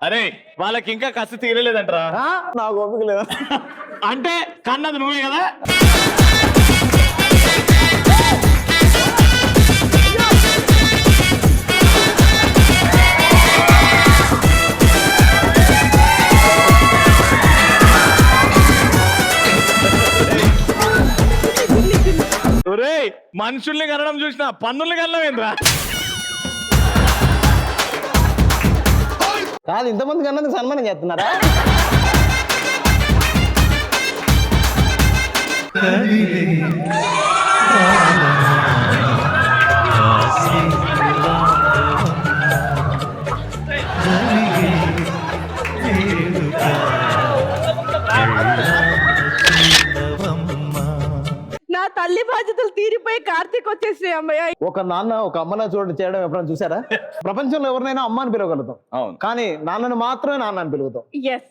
అరే వాళ్ళకి ఇంకా కసి తీరలేదంటరా. నాకు ఓపిక లేదు. అంటే కన్నది నువ్వే కదా. ఒరే మనుషుల్ని కనడం చూసిన పన్నుల్ని కనలేంద్రా. కాదు, ఇంతమంది కన్నందుకు సన్మానం చేస్తున్నారా? నా తల్లి బాధ్యతలు తీరిపోయి కార్తీక్ వచ్చేసి అమ్మయ్య. ఒక నాన్న ఒక అమ్మన చేయడం ఎప్పుడైనా చూసారా? ప్రపంచంలో ఎవరినైనా అమ్మ అని పిలవగలుగుతాం, అవును. కానీ నాన్నని మాత్రమే నాన్న అని పిలుగుతాం. ఎస్.